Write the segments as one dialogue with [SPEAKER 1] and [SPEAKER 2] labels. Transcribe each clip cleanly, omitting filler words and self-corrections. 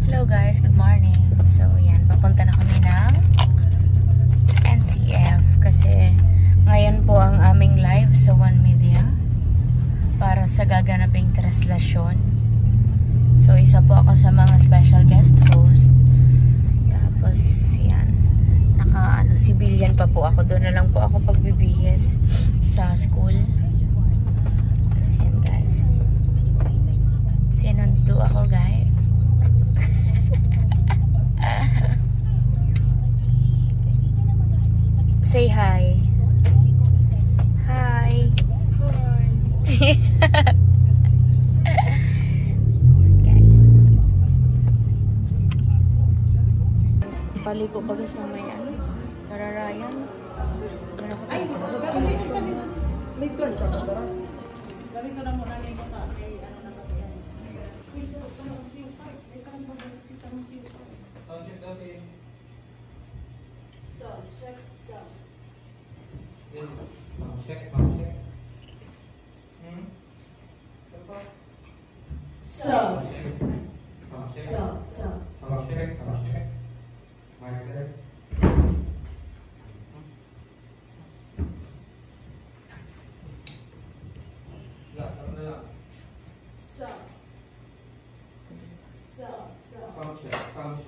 [SPEAKER 1] Hello guys, good morning. So yan, papunta na kami ng NCF kasi ngayon po ang aming live sa One Media para sa gaganaping translasyon. So isa po ako sa mga special guest host. Tapos yan, civilian pa po ako. Doon na lang po ako pagbibihis sa school. Tapos yan guys, sinundo ako guys. Say hi. Hi. Guys. Paliko bagas na may ano. Kararayan.
[SPEAKER 2] Ay, may plan siya ba? Gawin ko na muna na yung mata. May ano na ba yan?
[SPEAKER 3] Soundcheck daw eh.
[SPEAKER 2] Soundcheck, sound.
[SPEAKER 3] Soundcheck. Soundcheck. Wireless. Soundcheck. Sound.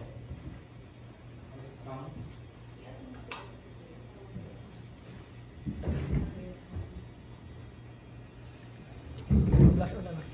[SPEAKER 2] Flash on naman.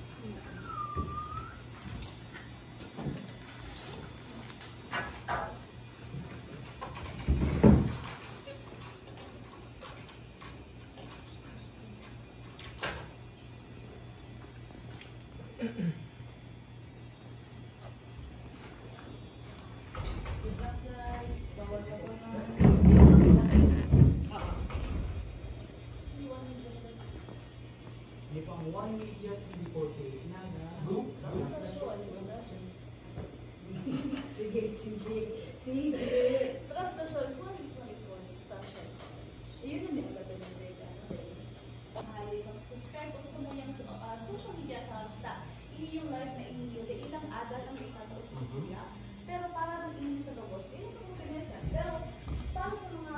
[SPEAKER 3] Hindi pang One Media TV48 na group.
[SPEAKER 2] Sige. Translasyon 2024 special. Iyon na nila ba ng data? Mag-subscribe po sa muyang social media accounts na iniyong live na iniyo na ilang adal ang may tataos sa kuya. Pero para mag-iniyo sa gabos, kaya sa mga pinesa. Pero para sa mga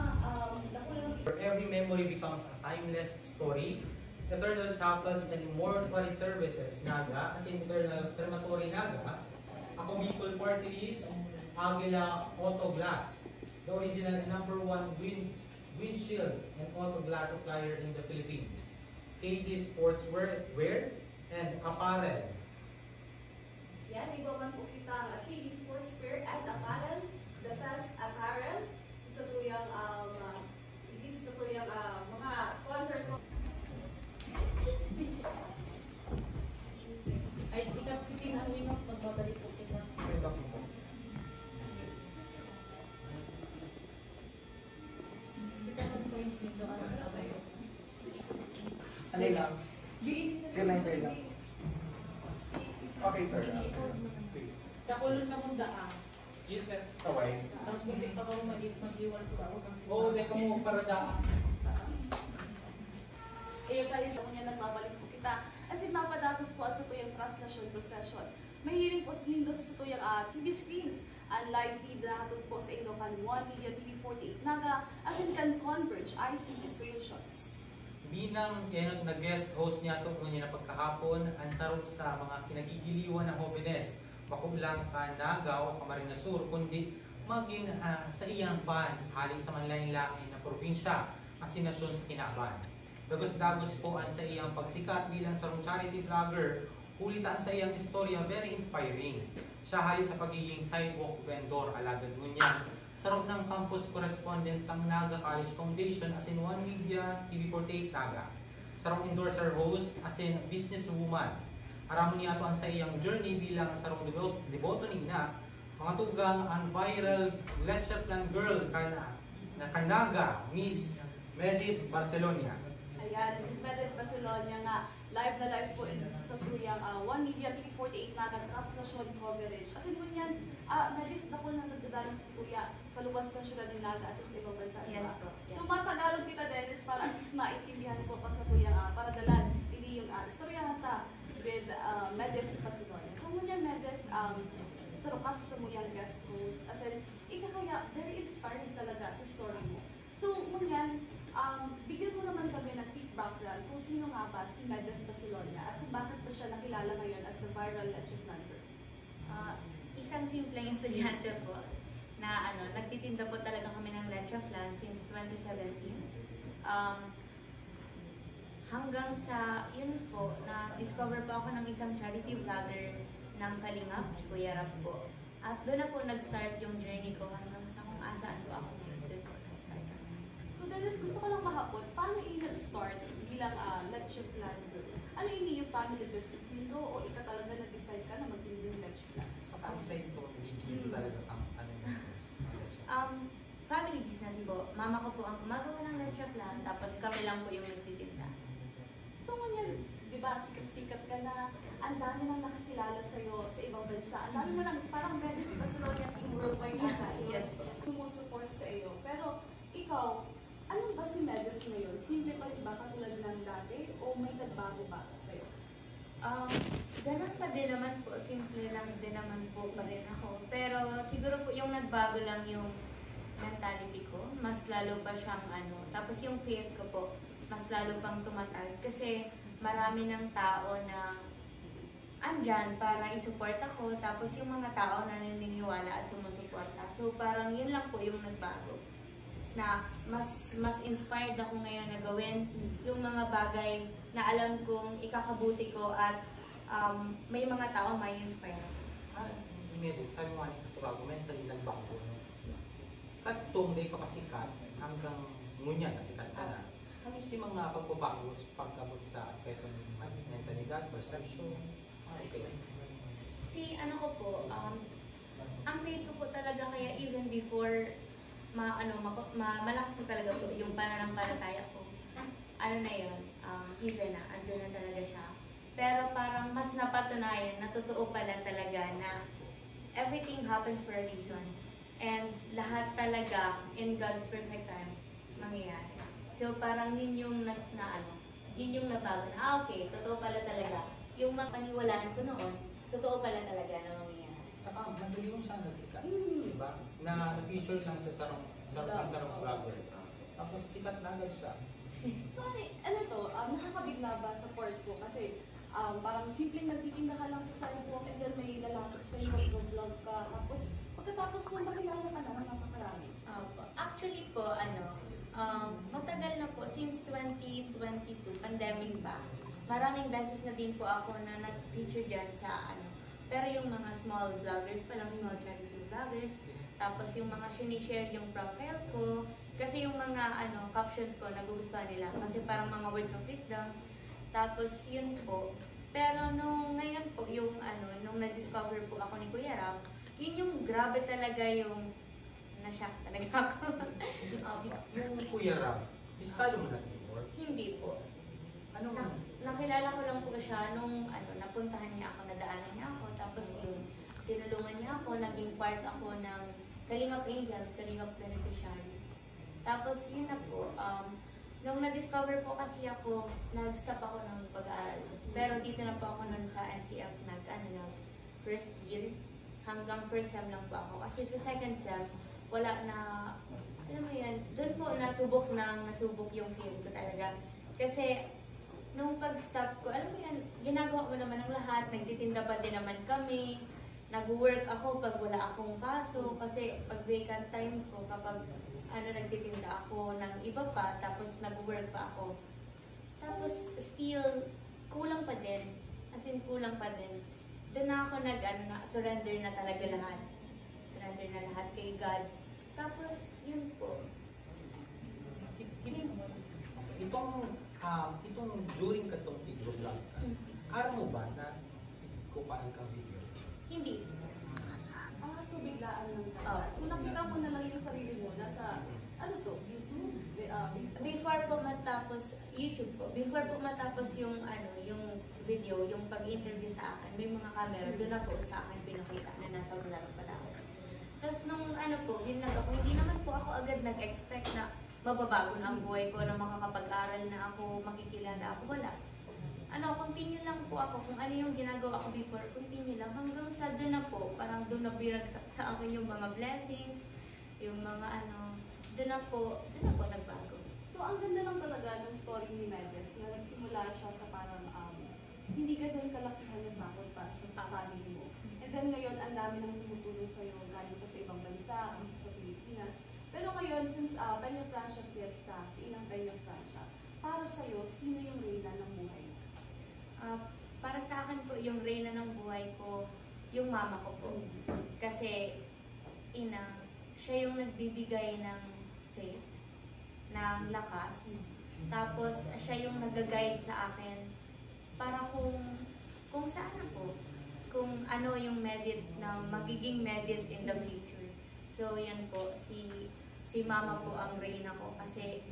[SPEAKER 2] nakulang...
[SPEAKER 3] Every memory becomes a timeless story. Eternal Chapels and Mortuary Services, Naga, as in Eternal Crematory Naga, ako Bicol Party List, Aguila Auto Glass, the original #1 windshield and auto glass supplier in the Philippines, KD Sportswear and Apparel.
[SPEAKER 2] Yan, ibaman po kita ang KD Sportswear and Apparel, the best apparel, sa tuyang mga sponsor ko. Ay, sikap si Tina ang winok, magbabalik po kita.
[SPEAKER 3] Ano lang? Reminder lang. Okay, sir. Please.
[SPEAKER 2] Kakulon na mong daan.
[SPEAKER 3] Yes, sir. Saway.
[SPEAKER 2] Tapos hindi pa ako mag-iwal sa ako.
[SPEAKER 3] Oo, di ka mo para daan.
[SPEAKER 2] Tayo po niya nagbabalik po kita. As in, mapadagos po sa tuyang translasyon procession. Mahiling po sa nindo sa tuyang TV screens. Ang live feed na hatod po sa inyo kan One Media TV48 Naga, as in can Converge ICT Solutions.
[SPEAKER 3] Bilang yenot na guest host niya itong niya na pagkahapon, ang sarap sa mga kinagigiliwan na homenes, bakulang ka Naga o Camarines Sur, kundi maging sa iyang fans haling sa manlain-lain na probinsya, asinasyon sa Kinaban. Dagos-dagos po ang sa iyang pagsikat bilang sarong charity vlogger, ulitan sa iyang istorya very inspiring. Siya haling sa pagiging sidewalk vendor, alagad ngunyan, sarap ng campus correspondent ng Naga College Foundation as in One Media TV48 Naga. Sarong endorser host as in businesswoman. Aramon niya ito ang sa iyang journey bilang sarong deboto ni na mga tugang ang viral Leche Plan Girl na Kanaga, Miss Medit Barcelona.
[SPEAKER 2] Ayan, Miss Medit Barcelona nga, live na live po sa tuyang One Media TV48 Naga translasyon coverage. Kasi po yan, na-lift na po na nagdadalang sa tuya sa luwas ng syudad ng Naga as in sa ibang bansa.
[SPEAKER 1] Yes po. Yes.
[SPEAKER 2] So matagalog kita Dennis para at least maintindihan po pa sa tuyang para dalan hindi yung istorya nata with Medit Barcelona. So ngunyan Medit, sa Rocasa Samuyang guest host. As in, kaya very inspiring talaga sa story mo. So, ngunyan, bigyan mo naman kami ng quick background kung sino nga ba si Medeth Basilonia at kung bakit ba siya nakilala ngayon as the viral leche flounder.
[SPEAKER 1] Isang simpleng estudyante po na nagtitinda po talaga kami ng leche flan since 2017. Hanggang sa, yun po, na-discover po ako ng isang charity vlogger ng Kalingap, si Kuya Rap po. At doon na po nag-start yung journey ko hanggang sa kung asaan po ako ngayon. Doon po nag-start ako.
[SPEAKER 2] So Dennis, gusto ko lang mahapot, paano nag-start bilang leche flounder? Ano yung family business nito o ika talaga nag-decide ka na mag-build ng leche flan?
[SPEAKER 3] Sa outside to, hindi talaga
[SPEAKER 1] Family business po. Mama ko po ang gumagawa ng leche flan, tapos kami lang po yung nagtitinda.
[SPEAKER 2] So ngayon, di ba, sikat-sikat ka na, ang dami nang nakakilala sa'yo sa ibang bansa. Ang dami mo nang parang Medeth Basilonia team worldwide na
[SPEAKER 1] Yes po.
[SPEAKER 2] sumusupport sa iyo. Pero ikaw, anong ba si Medeth ngayon? Simple pa rin ba katulad ng dati o may nagbago ba sa'yo?
[SPEAKER 1] Ganun pa din naman po, simple lang din naman po pa rin ako. Pero siguro po yung nagbago lang yung mentality ko, mas lalo pa siyang tapos yung faith ko po, mas lalo pang tumatag. Kasi marami ng tao na andyan para isupport ako, tapos yung mga tao na naniniwala at sumusuporta. So parang yun lang po yung nagbago. Na mas inspired ako ngayon na gawin yung mga bagay na alam kong ikakabuti ko at may mga tao may inspire.
[SPEAKER 3] Medeth, sabi mo nga kasi bago, mentally nagbago. Katong day ka pasikat hanggang ngunyan nasikat ka na. Ano si mga pagbabago pag-abot sa aspeto ng mentalidad, perception? Okay.
[SPEAKER 1] Si ko po, ang faith ko po talaga kaya even before malakas na talaga po yung pananampalataya ko. Na yun, given na, andun na talaga siya. Pero parang mas napatunayan na totoo pala talaga na everything happens for a reason. And lahat talaga in God's perfect time mangyayari. So parang yun yung yun yung nabago na, okay, totoo pala talaga. Yung mga paniwalaan ko noon, totoo pala talaga na mangyayari.
[SPEAKER 3] Saka, madali yung siya nagsikat. Diba? Na-feature lang sa sarong vlogger. Tapos sikat na agad siya.
[SPEAKER 2] So nakakabigla ba sa part ko? Kasi parang simpleng nagtitinda ka lang sa sidewalk and then may lalapit sa'yo, mag-vlog ka. Tapos pagkatapos nung makilala ka na, napakarami.
[SPEAKER 1] Actually po, matagal na po, since 2022, pandemic pa. Maraming beses na din po ako na nag-feature dyan sa pero yung mga small vloggers pa lang, small charity vloggers, tapos yung mga sinishare yung profile ko, kasi yung mga captions ko nagugustuhan nila, kasi parang mga words of wisdom, tapos yun po. Pero nung ngayon po, yung nung na-discover po ako ni Kuya Rap, yun yung grabe talaga yung na-shock talaga ako.
[SPEAKER 3] Yung Kuya Rap, istalo mo na before?
[SPEAKER 1] Hindi po.
[SPEAKER 3] Nakilala
[SPEAKER 1] ko lang po siya nung napuntahan niya ako, nadaanan niya ako, tapos yun, tinulungan niya ako, naging part ako ng Kalingap Angels, Kalingap Beneficiaries. Tapos yun na po, nung na-discover po kasi ako, nag-stop ako ng pag-aaral. Pero dito na po ako nun sa NCF, first year, hanggang first sem lang po ako. Kasi sa second sem, wala na, alam mo yan, doon po nasubok yung field ko talaga. Kasi, nung pag-stop ko, alam mo yan, ginagawa mo naman ang lahat, nagtitinda pa din naman kami, nag-work ako pag wala akong kaso, kasi pag vacant time ko, kapag nagtitinda ako ng iba pa, tapos nag-work pa ako. Tapos still, kulang pa din, as in kulang pa din. Doon na ako surrender na talaga lahat. Surrender na lahat kay God. Tapos, yun po.
[SPEAKER 3] Itong during katong tig-vlog ka, araw mo ba na kupaan kang video?
[SPEAKER 1] Hindi.
[SPEAKER 2] So biglaan lang talaga. So nakita mo na lang yung sarili mo nasa, YouTube? Facebook?
[SPEAKER 1] Before po matapos, YouTube po, before po matapos yung video, yung pag-interview sa akin, may mga camera, doon na po sa akin pinakita na nasa vlog pala ako. Tapos nung ginlag ako, hindi naman po ako agad nag-expect na mababago na ang buhay ko, na makakapag-aral na ako, makikilala ako, wala. continue lang po ako kung ano yung ginagawa ko before, continue lang hanggang sa doon na po, parang doon na binagsak sa akin yung mga blessings, yung mga doon na po nagbago.
[SPEAKER 2] So, ang ganda lang talaga ng story ni Medef na nagsimula siya sa parang hindi ganun kalakihan na sahod para sa family mo. And then ngayon, ang dami nang tumutulong sa'yo galing pa sa ibang bansa, dito sa Pilipinas. Pero ngayon, since Peña Francia Fiesta, si Inang Peña Francia, para sa'yo, sino yung reyna ng buhay mo?
[SPEAKER 1] Para sa akin po, yung reyna ng buhay ko, yung mama ko po. Kasi, siya yung nagbibigay ng faith, ng lakas. Tapos, siya yung nag-guide sa akin para kung saan ako, kung ano yung magiging medic in the future. So, yan po, si mama po ang reyna ko kasi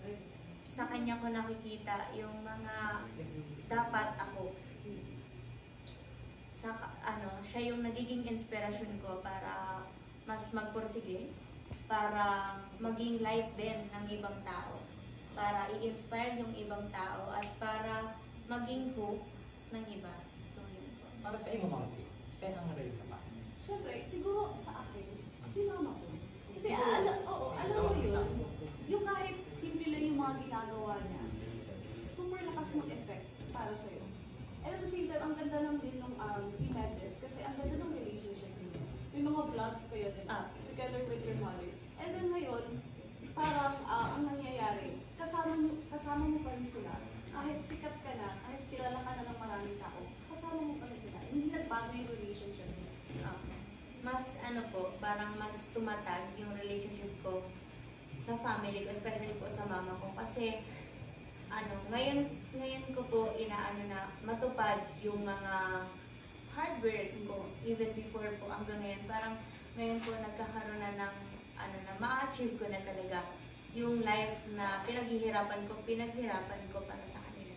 [SPEAKER 1] sa kanya ko nakikita yung mga dapat ako. Siya yung nagiging inspirasyon ko para mas magpursige, para maging light din ng ibang tao, para i-inspire yung ibang tao at para maging hope ng iba. So, yun po.
[SPEAKER 3] Para sa iyo mga tito, saan ang reyna ka pa?
[SPEAKER 2] Siyempre, siguro sa akin, si mama ko. Kasi alam mo yun, yung kahit simple lang yung mga ginagawa niya, super lakas ng effect para sa'yo. And at the same time, ang ganda lang din ng kay Medef kasi ang ganda ng relationship niyo. May mga vlogs kayo din, together with your mother. And then ngayon, parang ang nangyayari, kasama mo pa rin sila. Kahit sikat ka na, kahit kilala ka na ng maraming tao, kasama mo pa rin sila. Hindi nagbago yung relationship niyo.
[SPEAKER 1] Mas parang mas tumatag yung relationship ko sa family ko, especially po sa mama ko. Kasi, ngayon ko po na matupad yung mga hard work ko, even before po hanggang ngayon. Parang ngayon po nagkakaroon na ng, ma-achieve ko na talaga yung life na pinaghirapan ko para sa kanila.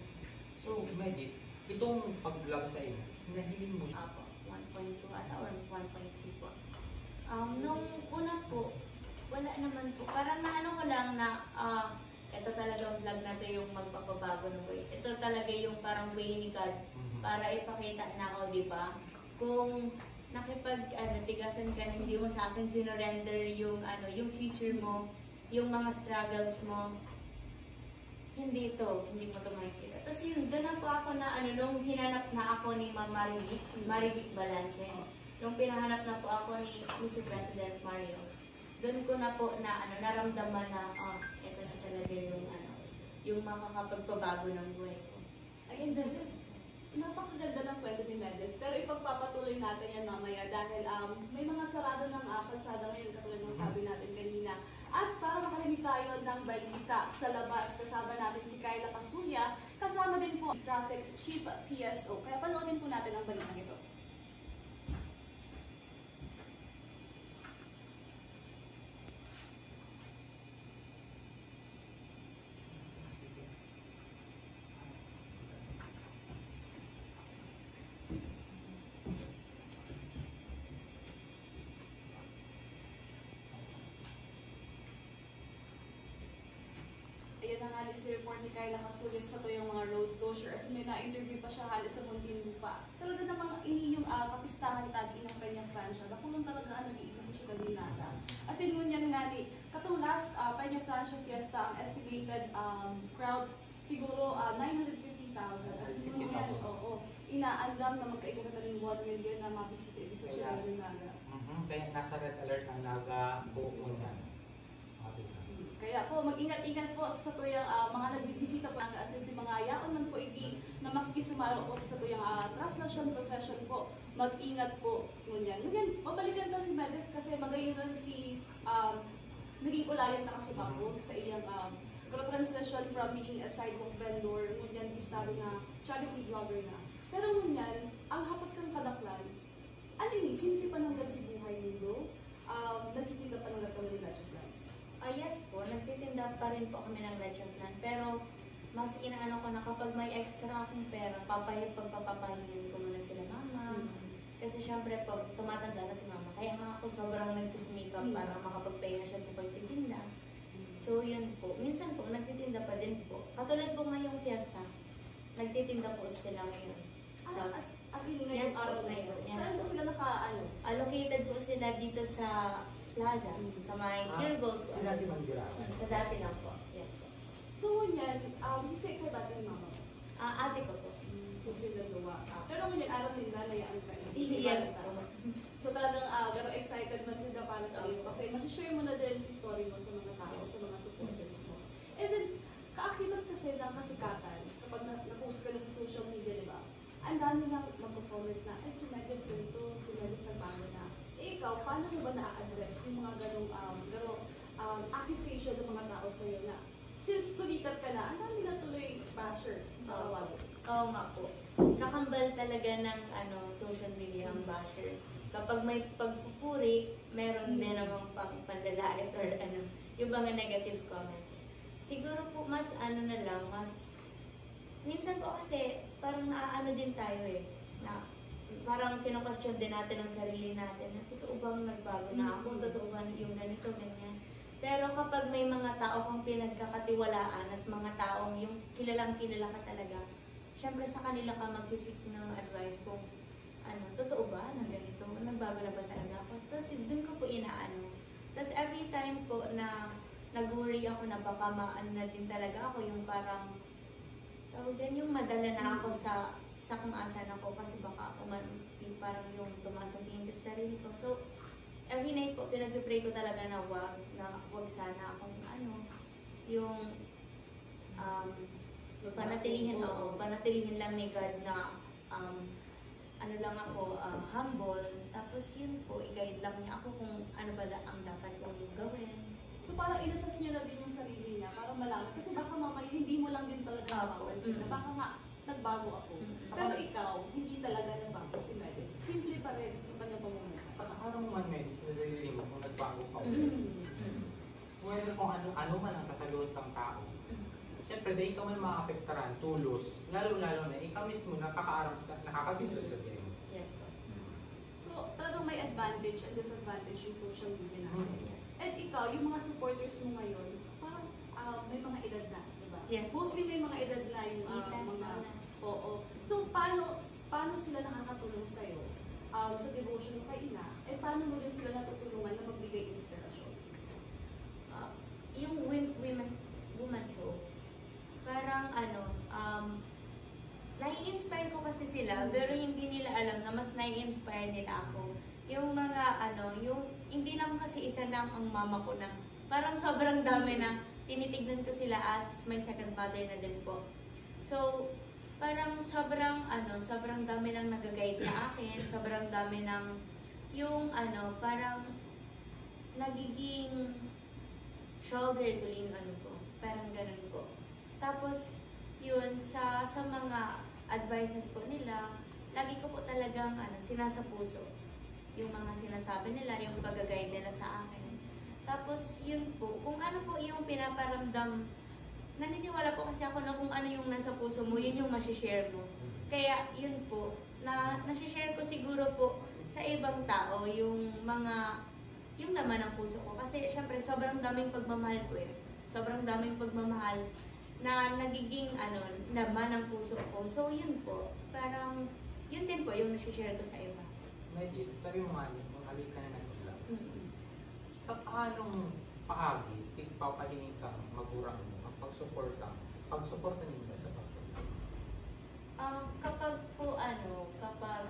[SPEAKER 3] So, Medit, itong pag-vlog sa iyo, nahiling mo siya?
[SPEAKER 1] 1.2 ata or 1.3 po. Nung una po, wala naman po. Parang ko lang na ito talagang vlog na to yung magpapabago ng way. Ito talaga yung parang way ni God para ipakita na ako, di ba? Kung tigasan ka, hindi mo sa akin sinurrender yung future mo, yung mga struggles mo, hindi mo ito makikita. Tapos yun, doon na po ako na nung hinanap na ako ni Ma'am Maribik Balance, nung pinahanap na po ako ni Mr. President Mario, doon ko na po na naramdaman na, ito na talaga yung makakapagpabago ng buhay ko.
[SPEAKER 2] Ayun, Dennis. Napakaganda ng kwento ni Medef. Pero ipagpapatuloy natin yan mamaya dahil may mga sarado ng kalsada ngayon katulad ng sabi natin kanina. At para makarinig tayo ng balita sa labas, kasama natin si Kyla Casulla, kasama din po Traffic Chief PSO. Kaya panoorin po natin ang balita ito. Ayun na nga si report ni Kyla Casulla sa to yung mga road closure. As may na-interview pa siya halos sa Muntinlupa. Talaga namang yung kapistahan tagi ng Peña Francia. Nakulong talaga ang nag-iisa sa Ciudad de Naga. As in, ngunyan nga katong last Peña Francia Fiesta, ang estimated crowd siguro 950,000. As in, ngunyan, inaandam na magkaikot na rin 1 million na mabisita sa Ciudad de Naga.
[SPEAKER 3] Kaya nasa red alert ng Naga buong yan.
[SPEAKER 2] Kaya po, mag-ingat-ingat po sa tuyang mga nagbibisita po ng si mga yaon man po hindi na makikisumalo po sa tuyang translation procession po. Mag-ingat po ngunyan. Ngunyan, mabalikan na si Medef kasi magayon lang naging ulayan na kasi po sa iyang transition from being a sidewalk vendor, ngunyan istado na charity vlogger na. Pero ngunyan, ang hapat kang kadaklan, simple pa ng si buhay nindo, nagtitinda pa ng kami ni Lachiflan.
[SPEAKER 1] Yes po, nagtitinda pa rin po kami ng leche flan. Pero mas inaano ko na kapag may extra akong pera, pagpapapahingan ko muna sila mama. Kasi syempre po, tumatanda na si mama. Kaya nga ako sobrang nagsusumikap para makapagpahinga siya sa pagtitinda. So yun po, minsan po nagtitinda pa din po. Katulad po ngayong fiesta, nagtitinda po sila ngayon. So,
[SPEAKER 2] At yun
[SPEAKER 1] yes
[SPEAKER 2] ngayong
[SPEAKER 1] po,
[SPEAKER 2] araw na
[SPEAKER 1] ngayon.
[SPEAKER 2] yun.
[SPEAKER 1] Yes
[SPEAKER 2] Saan
[SPEAKER 1] po.
[SPEAKER 2] po sila naka-ano?
[SPEAKER 1] Allocated po sila dito sa plaza, sa may Cleargold po.
[SPEAKER 3] Sila di Mandira.
[SPEAKER 1] Sa dati lang po. Yes po.
[SPEAKER 2] So, yan, sisig ka dati ng mama mo.
[SPEAKER 1] Ate ko po.
[SPEAKER 2] So, sila gawa. Pero ngayon, araw nila, layaan ka na.
[SPEAKER 1] Yes po.
[SPEAKER 2] So, talagang pero excited man sila para sa iyo. Kasi masishare mo na din si story mo sa mga tao, sa mga supporters mo. And then, kaakibat kasi ng kasikatan, kapag na-post ka na sa social media, di ba? Ang dami nang mag-comment na, ay, si Megan ganito, si Megan nagbago na. Eh, ikaw, paano mo ba na-address yung mga ganong accusation ng mga tao sa iyo na since sulikat ka na, ang dami na tuloy basher.
[SPEAKER 1] Oo nga po. Kakambal talaga ng social media ang basher. Kapag may pagpupuri, meron din namang panlalait or yung mga negative comments. Siguro po mas na lang, mas minsan po kasi parang naaano din tayo na parang kino-question din natin ang sarili natin na totoo bang nagbago na ako, totoo ba yung ganito, ganyan. Pero kapag may mga tao kang pinagkakatiwalaan at mga taong yung kilalang kilala ka talaga, syempre sa kanila ka magsisik ng advice kung totoo ba na ganito, nagbago na ba talaga ako. Tapos dun ko po inaano. Tapos every time po na nag-worry ako na baka maano na din talaga ako, yung parang yung madala na ako sa kung asan ako kasi baka ako parang yung tumaas ang tingin ko sa sarili ko. So, every night po, pinag-pray ko talaga na wag sana akong yung panatilihin lang ni God na lang ako, humble. Tapos yun po, i-guide lang niya ako kung ano ba ang dapat kong gawin.
[SPEAKER 2] So parang inassess niya na din yung sarili niya para malaman. Kasi baka mamaya hindi mo lang din talaga mapapansin na baka nga nagbago ako. Pero ikaw, hindi talaga nagbago si Megan. Simple pa rin yung kanyang pamumuhay.
[SPEAKER 3] Sa araw mo man, Med, sa sarili mo, kung nagbago ka whether kung ano man ang kasaluhan kang tao, siyempre, dahil ikaw man maapektaran, tulos, lalo-lalo na, ikaw mismo nakakabiso sa game.
[SPEAKER 1] Yes po.
[SPEAKER 2] So, talagang may advantage and disadvantage yung social media natin.
[SPEAKER 1] Yes.
[SPEAKER 2] At ikaw, yung mga supporters mo ngayon, parang may mga edad na, di ba?
[SPEAKER 1] Yes.
[SPEAKER 2] Mostly may mga edad na yung mga... Oo. So, paano sila nakakatulong sa'yo sa devotion mo kay ina? Eh, paano mo din sila natutulungan na magbigay inspirasyon?
[SPEAKER 1] Yung women's hope, parang nai-inspire ko kasi sila, pero hindi nila alam na mas nai-inspire nila ako. Yung mga yung hindi lang kasi isa lang ang mama ko na parang sobrang dami na tinitignan ko sila as my second mother na din po. So, parang sobrang dami nang nag-guide sa akin, sobrang dami ng yung parang nagiging shoulder to lean on ko. Parang ganun po. Tapos, yun, sa mga advices po nila, lagi ko po talagang sinasapuso. Yung mga sinasabi nila, yung pag-guide nila sa akin. Tapos, yun po, kung ano po yung pinaparamdam, naniniwala po kasi ako na kung ano yung nasa puso mo, yun yung masishare mo. Kaya, yun po, nasishare ko siguro po sa ibang tao, yung laman ng puso ko. Kasi, syempre, sobrang daming pagmamahal ko Sobrang daming pagmamahal na nagiging laman ng puso ko. So, yun po. Parang, yun din po yung nasishare ko sa iba.
[SPEAKER 3] Medyo, sabi mo nga niya, kung halik ka na nag-vlog. Sa paanong paagi, ipapahingin kang magurang mo, ang pagsuporta nila sa pag-vlog?
[SPEAKER 1] Kapag po kapag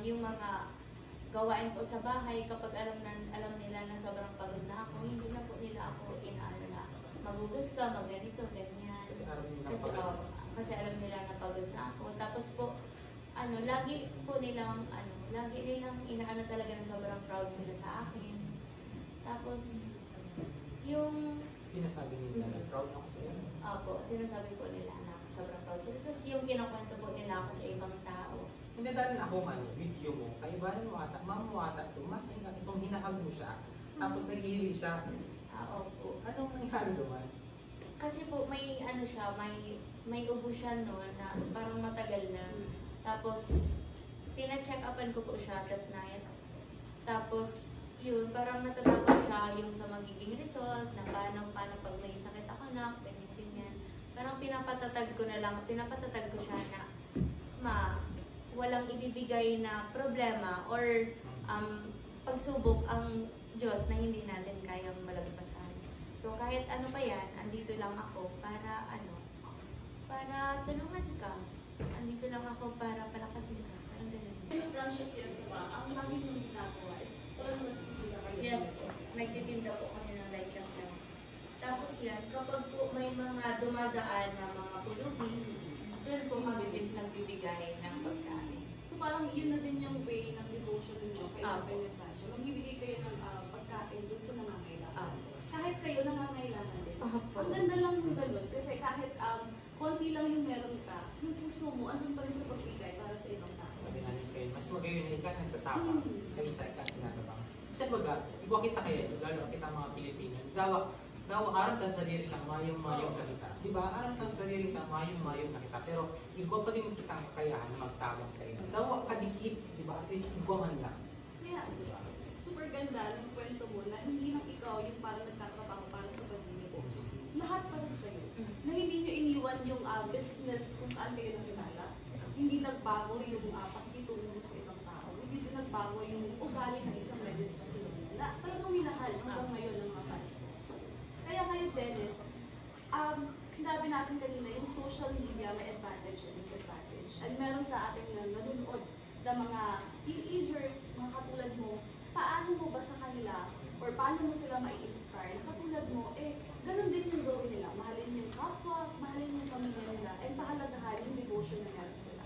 [SPEAKER 1] yung mga gawain po sa bahay, kapag alam nila na sobrang pagod na ako, hindi na po nila ako inaano na magugas ka, magganito, ganyan. Kasi alam nila na pagod na ako. Tapos po, lagi nilang inaano talaga na sobrang proud sila sa akin. Tapos, yung...
[SPEAKER 3] Sinasabi nila na proud ako sa iyo?
[SPEAKER 1] Opo, sinasabi po nila na sobrang proud sila. Tapos yung kinukwento po nila ako sa ibang tao.
[SPEAKER 3] Hindi dahil ako video mo, kaibahan mo ata, mama mo ata, tumasay ka, itong hinahag mo siya, tapos naghihilig siya.
[SPEAKER 1] Opo.
[SPEAKER 3] Anong nangyari doon?
[SPEAKER 1] Kasi po, may siya, may ubo siya noon na parang matagal na. Tapos, pina-check-upan ko po siya that night. Tapos, yun, parang natatakot siya yung sa magiging result, na paano pag may sakit ako na, ganyan. parang pinapatatag ko siya na walang ibibigay na problema or pagsubok ang Diyos na hindi natin kayang malagpasan. So kahit ano pa yan, andito lang ako para tulungan ka. Andito lang ako para palakasin ka. Parang ganun.
[SPEAKER 2] Yung branch of yes ba, ang lagi mong ginagawa is parang nagtitinda kayo.
[SPEAKER 1] Yes po. Nagtitinda po kami ng light shop lang. Tapos yan, kapag po may mga dumadaan na mga pulubi, doon po kami nagbibigay ng pagkain.
[SPEAKER 2] So parang yun na din yung way ng devotion ninyo kay
[SPEAKER 1] Apo.
[SPEAKER 2] Benefacio. Magbibigay kayo ng pagkain doon sa nangangailangan.
[SPEAKER 1] Apo.
[SPEAKER 2] Kahit kayo nangangailangan din.
[SPEAKER 1] Apo.
[SPEAKER 2] Ang ganda lang yung ganun kasi kahit konti lang yung meron ka, yung puso mo andun pa rin sa pagbigay para sa ibang tao.
[SPEAKER 3] Sabi nga kayo, mas magayon na ikaw ng tatapang kaysa ikaw tinatabang. Kasi baga, igwa kita kayo, lalo kita mga Pilipino, dawa aral ta sa diri kang mayong-mayong na kita. Di ba? Aral ta sa diri kang mayong-mayong na kita. Pero igwa pa din kitang kakayahan na magtabang sa iyo. Dawa kadikit, di ba? At least igwa man lang.
[SPEAKER 2] Kaya,
[SPEAKER 3] Di ba?
[SPEAKER 2] super ganda ng kwento mo na hindi lang ikaw yung parang nagtatrabaho para sa pamilya mo. Lahat pa rin kayo. Na hindi nyo iniwan yung business kung saan kayo nakilala. Hindi nagbago yung pakikitungo mo sa ibang tao. Hindi din nagbago yung ugali ng isang medyo kasi na talagang minahal hanggang ngayon ng mga fans mo. Kaya kayo, Dennis, sinabi natin kanina yung social media may advantage and disadvantage. And meron ka ating nanonood na mga teenagers, mga katulad mo, paano mo ba sa kanila or paano mo sila mai-inspire na katulad mo, ganun din yung gawin nila. Mahalin yung kapwa, mahalin yung pamilya nila, and pahalagahan yung devotion na meron sila.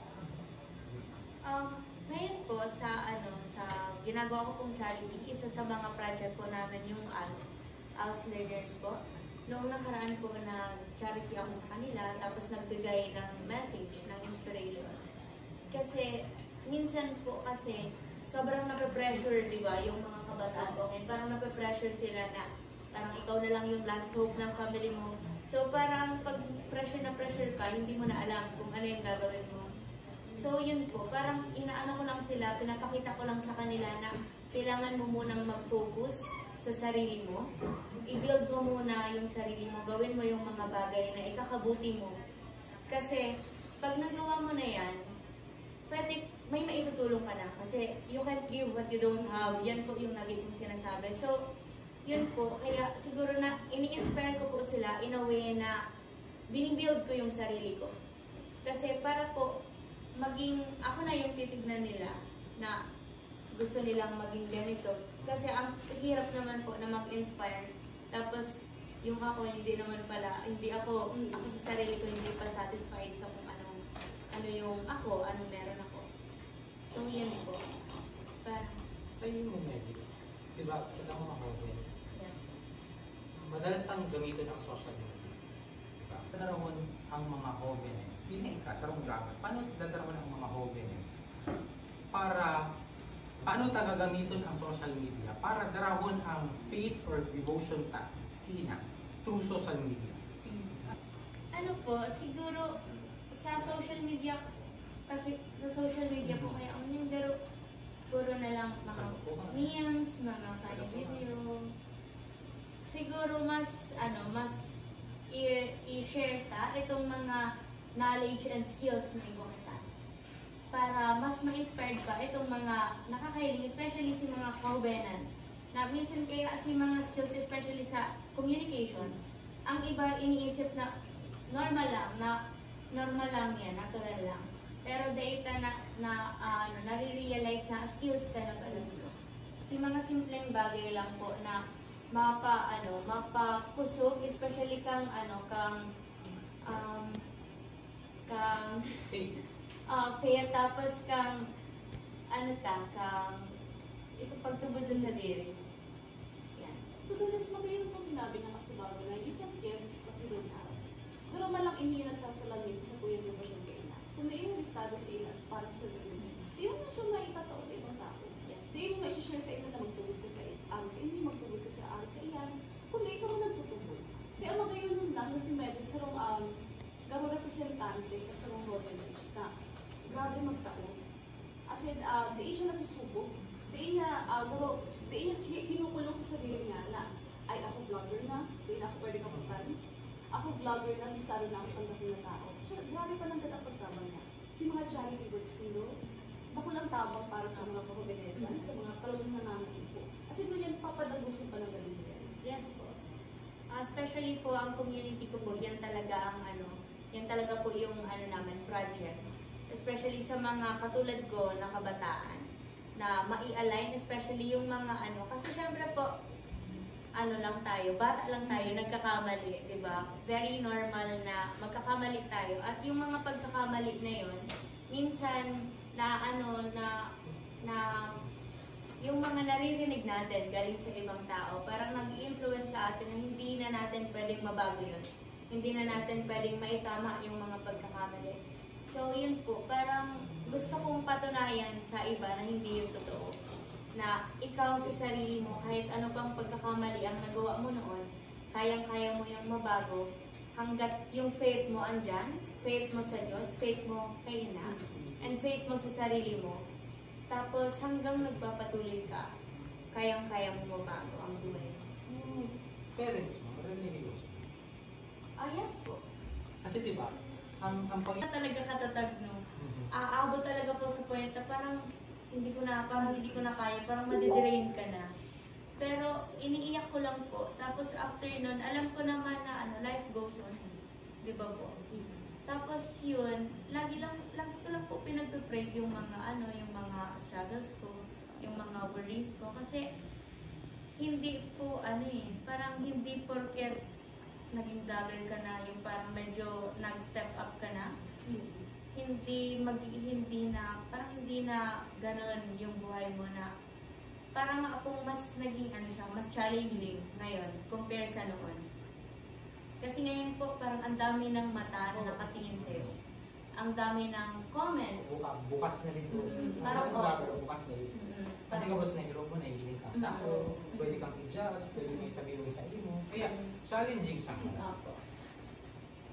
[SPEAKER 1] Ngayon po sa ginagawa ko pong charity, isa sa mga project po namin yung ALS learners po. Noong nakaraan po nag-charity ako sa kanila, tapos nagbigay ng message, ng inspiration. Kasi minsan po sobrang nape-pressure, di ba, yung mga kabataan po ngayon. Parang nape-pressure sila na parang ikaw na lang yung last hope ng family mo. So parang pag pressure na pressure ka, hindi mo na alam kung ano yung gagawin mo. So yun po, parang inaano ko lang sila, pinapakita ko lang sa kanila na kailangan mo munang mag-focus sa sarili mo. I-build mo muna yung sarili mo, gawin mo yung mga bagay na ikakabuti mo. Kasi pag nagawa mo na yan, pwede may maitutulong ka na. Kasi you can't give what you don't have. Yan po yung lagi kong sinasabi. So, yun po. Kaya siguro na ini-inspire ko po sila in a way na binibuild ko yung sarili ko. Kasi para po, ako na yung titignan nila na gusto nilang maging ganito. Kasi ang hirap naman po na mag-inspire. Tapos, yung ako, hindi naman pala, ako sa sarili ko hindi pa satisfied sa kung ano yung ako, anong meron ako. So, yan po.
[SPEAKER 3] Sa iyo mo, Medi, di ba, sa mga hotel,
[SPEAKER 1] Yeah.
[SPEAKER 3] madalas tang gamitin ang social media. Diba? Dadarawon ang mga jóvenes, pinaka sa rong grabe, paano dadarawon ang mga jóvenes paano gagamitin ang social media para darawon ang faith or devotion through social media?
[SPEAKER 1] Ano po, siguro sa social media, kasi sa social media po kaya pero puro na lang mga memes, mga funny video. Siguro mas i-share itong mga knowledge and skills na ibo kita. Para mas ma-inspired ka itong mga nakakahiling, especially si mga kaubenan. Na minsan kaya si mga skills, especially sa communication, ang iba iniisip na normal lang yan, natural lang. Pero data nare-realize na skills ka na pala dito. Si mga simpleng bagay lang po na mapakusog, especially kang fail, tapos kang ito pagtubod sa sarili. Yes.
[SPEAKER 2] So, Dennis, magayon po sinabi ng kasibago na you can give what you don't have. Pero malang hindi yung nagsasalamin sa tuyang devotion kayo na. Kung may yung listado sa inas para sa sarili, di mo siya maitatao sa ibang tao.
[SPEAKER 1] Yes.
[SPEAKER 2] Di mo mai-share sa inyo na magtubod ka sa hindi magtubod ka sa kaiyan. Kundi ikaw mo nagtutubod. Di ang magayon nun lang na si Medit sa garo representante at sa mga hotelers na grabe magtao. As in, di siya nasusubok. Di niya kinukulong sa sarili niya na ay ako vlogger na, di na ako pwede kapuntan. ako vlogger na, listado na ang tanggapin na tao. So, grabe pa lang ang pagtabang niya. Si mga charity works nilo, ako lang tabang para sa mga pahobenesan, sa mga talagang nananahin po. Kasi doon yan, papadagusin pa ng galing.
[SPEAKER 1] Yes po. Especially po ang community ko po, yan talaga ang yan talaga po yung namin, project. Especially sa mga katulad ko na kabataan, na mai-align, especially yung mga kasi syempre po, lang tayo, bata lang tayo, nagkakamali, di ba? Very normal na magkakamali tayo. At yung mga pagkakamali na yun, minsan na yung mga naririnig natin galing sa ibang tao, parang nag-i-influence sa atin na hindi na natin pwedeng mabago yun. Hindi na natin pwedeng maitama yung mga pagkakamali. So yun po, parang gusto kong patunayan sa iba na hindi yung totoo. Na ikaw sa sarili mo, kahit ano pang pagkakamali ang nagawa mo noon, kayang-kaya mo yung mabago hanggat yung faith mo andyan, faith mo sa Diyos, faith mo kay Ina, and faith mo sa sarili mo. Tapos hanggang nagpapatuloy ka, kayang-kaya mo mabago ang buhay mo.
[SPEAKER 3] Parents mo, religious.
[SPEAKER 1] Yes po.
[SPEAKER 3] Kasi diba, ang
[SPEAKER 1] Talaga katatag, no? Aabot talaga po sa point na parang hindi ko na kaya, parang madidrain ka na. Pero iniiyak ko lang po. Tapos after nun, alam ko naman na life goes on. Di ba po? Tapos yun, lagi ko lang po pinagpe-pray yung mga yung mga struggles ko, yung mga worries ko. Kasi hindi po parang hindi porket naging vlogger ka na, yung parang medyo nag-step up ka na. Hindi na gano'n yung buhay mo na parang pong mas naging mas challenging ngayon compare sa noon. Kasi ngayon po parang ang dami ng mata na nakatingin sa'yo. Ang dami ng comments.
[SPEAKER 3] Bukas na rin po.
[SPEAKER 1] Parang
[SPEAKER 3] bukas na rin. Kasi kapag nahirap mo, nahihiling ka. Tako, pwede kang i-judge, pwede kang sabihin sa iyo mo. Kaya, challenging siya.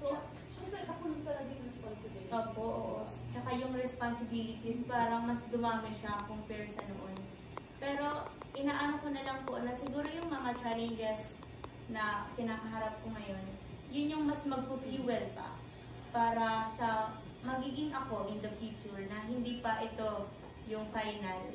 [SPEAKER 2] So, syempre, nakulong talaga yung responsibility.
[SPEAKER 1] Opo. Tsaka yung responsibilities, parang mas dumami siya compare sa noon. Pero, inaano ko na lang po na siguro yung mga challenges na kinakaharap ko ngayon, yun yung mas magpo-fuel pa para sa magiging ako in the future na hindi pa ito yung final.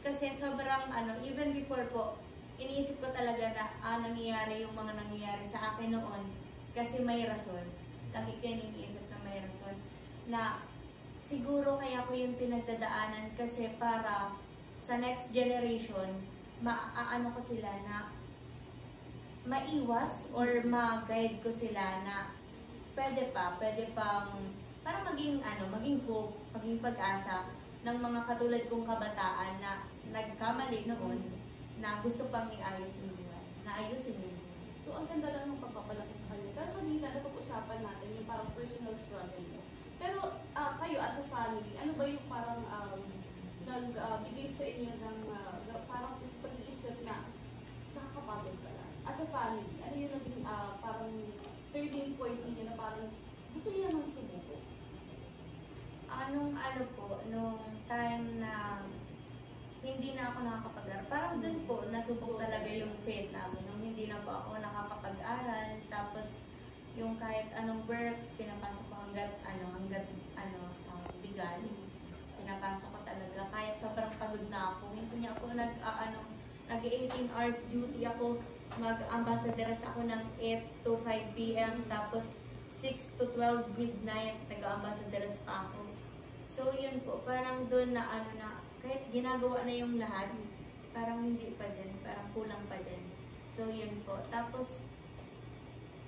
[SPEAKER 1] Kasi sobrang even before po, iniisip ko talaga na nangyayari yung mga nangyayari sa akin noon kasi may rason. Lagi ko iniisip na may rason. Na siguro kaya ko yung pinagdadaanan kasi para sa next generation, maaano ko sila na maiwas or ma-guide ko sila na pwede pang para maging hope, maging pag-asa ng mga katulad kong kabataan na nagkamali noon na gusto pang iayos yung buhay, na ayusin yung buhay.
[SPEAKER 2] So, ang ganda lang ng pagpapalaki sa kanya. Pero kanina, napag-usapan natin yung parang personal struggle mo. Pero kayo as a family, ano ba yung parang nagbigay sa inyo ng parang pag-iisip na nakakapagod ka lang? As a family, ano yung naging parang turning point niyo na parang gusto niyo naman sumuko?
[SPEAKER 1] Nung time na hindi na ako nakakapag-aral, parang dun po nasubok talaga yung faith namin. Nung hindi na po ako nakakapag-aral, tapos yung kahit anong work, pinapasok ko hanggat legal. Pinapasok ko talaga. Kahit sobrang pagod na ako. Minsan niya ako nag-18 hours duty ako. Mag-ambassadoress ako ng 8 to 5 p.m. Tapos 6 to 12 midnight, nag-ambassadoress pa ako. So yun po, parang doon na kahit ginagawa na yung lahat, parang hindi pa din, parang kulang pa din. So yun po. Tapos,